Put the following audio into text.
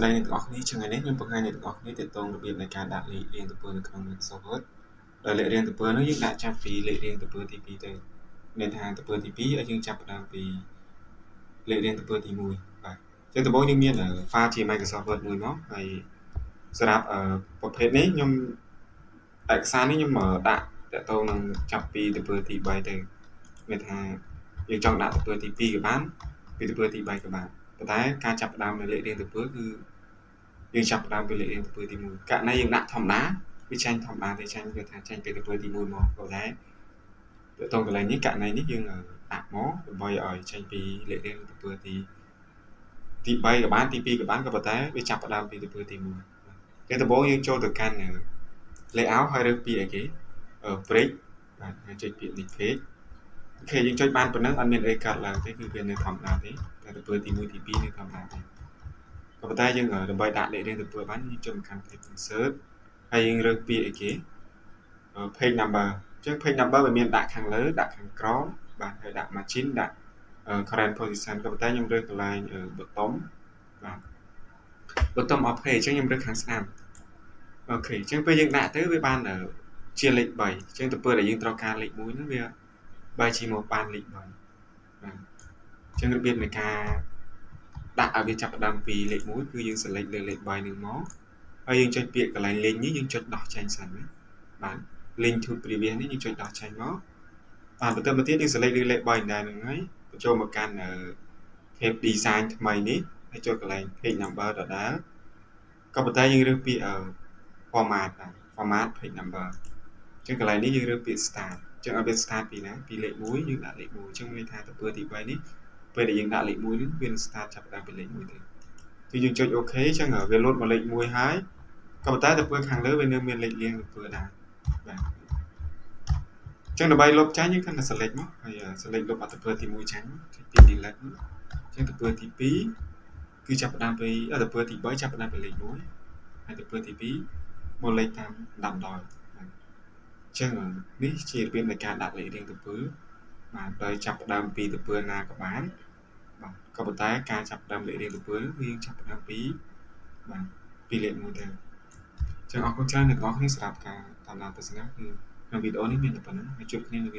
đây những góc ní chừng ngày nét nhưng bậc hai những góc ní để tôn đặc biệt làการđặt lệ riêng từ bữa được không được số hết đời lệ riêng từ bữa nó giúp đạt trang phí lệ riêng từ bữa thì phí từ nền hàng từ bữa thì phí ở nhưng chập đang vì lệ riêng từ bữa thì mùi và trên từ bố đương nhiên là pha chỉ Microsoft Word mùi nó hay sẽ đáp ở một hết ní nhưng tại sao ní nhưng mở đạn để tôn năng chập phí từ bữa thì bài từ nền hàng nhưng trong đạn từ bữa thì phí của bán phí từ bữa thì bài của bạnតែការចាប់ផ្ដើមនៅលេខរៀងទៅពើគឺយើងចាប់ផ្ដើមពីលេខរៀងទៅពើទី1ករណីយើងដាក់ធម្មតាវាចាញ់ធម្មតាទេចាញ់គឺថាចាញ់ពីទៅពើទី1មកក៏ដែរទៅតងកន្លែងនេះករណីនេះយើងដាក់មកដើម្បីឲ្យចាញ់ពីលេខរៀងទៅពើទី3ក៏បានទី2ក៏បានក៏ប៉ុន្តែវាចាប់ផ្ដើមពីទៅពើទី1គេដំបូងយើងចូលទៅកាន់ layout ហើយរើសពីអីគេ break បាទហើយចុចពាក្យនេះ page អូខេយើងចុចបានប៉ុណ្ណឹងអត់មានអីកាត់ឡើងទេគឺវានៅធម្មតាទេតែទៅពើទី1ទី2នៅធម្មតាទេក៏ប៉ុន្តែយើងដើម្បីដាក់លេខរៀងទៅពើបានយើងចុចកាន់ page insert ហើយយើងរើសពាក្យអីគេ page number អញ្ចឹង page number វាមានដាក់ខាងលើដាក់ខាងក្រោមបាទហើយដាក់ margin ដាក់ current position ក៏ប៉ុន្តែខ្ញុំរើសកន្លែង bottom បាទ bottom of page អញ្ចឹងខ្ញុំរើសខាងស្ដាំអូខេអញ្ចឹងពេលយើងដាក់ទៅវាបានជាលេខ3អញ្ចឹងទៅពើដែលយើងត្រូវការលេខ1ហ្នឹងវាបែរជាមកបានលេខ3បាទអញ្ចឹងរបៀបនៃការដាក់ឲ្យវាចាប់ផ្ដើមពីលេខ1គឺយើង select លើលេខ3នឹងមកហើយយើងចុចពាក្យកន្លែងលេខនេះយើងចុចដោះចេញសិនណាបាទ link to previous នេះយើងចុចដោះចេញមកបាទបន្តមកទៀតយើង select លើលេខ3ដែរហ្នឹងហើយបញ្ចូលមកកាន់ page design ថ្មីនេះហើយចុចកន្លែង page number ដដែលក៏ប៉ុន្តែយើងរើសពាក្យformat ដែរ format page number អញ្ចឹងកន្លែងនេះយើងរើសពាក្យ start អញ្ចឹងឲ្យវា start ពីណាពីលេខ1យើងដាក់លេខ1អញ្ចឹងមានថាទៅពើទី3នេះពេលដែលយើងដាក់លេខ1នេះវានឹង start ចាប់ផ្ដើមពីលេខ1ទេគឺយើងចុច OK អញ្ចឹងវាលោតមកលេខ1ហើយក៏ប៉ុន្តែទៅពើខាងលើវានៅមានលេខរៀងទៅពើដែរបាទអញ្ចឹងដើម្បីលុបចាញ់យើងគ្រាន់តែ select មកហើយ select លុបអត្តពើទី1ចាញ់មកចុចពី delete អញ្ចឹងទៅពើទី2គឺចាប់ផ្ដើមពីទៅពើទី3ចាប់ផ្ដើមពីលេខ1ហើយទៅពើទី2មកលេខតាម10ដល់អញ្ចឹងនេះជារបៀបនៃការដាក់លេខរៀងទៅពើបាទដោយចាប់ផ្ដើមពីទៅពើណាក៏បានបាទក៏ប៉ុន្តែការចាប់ផ្ដើមលេខរៀងទៅពើគឺយើងចាប់ផ្ដើមពីបាទពីលេខ1ទៅអញ្ចឹងអរគុណច្រើនអ្នកនរគ្នាសម្រាប់ការតាមដានទស្សនាគឺក្នុងវីដេអូនេះមានតែប៉ុណ្ណឹងហើយជួបគ្នានៅវីដេអូ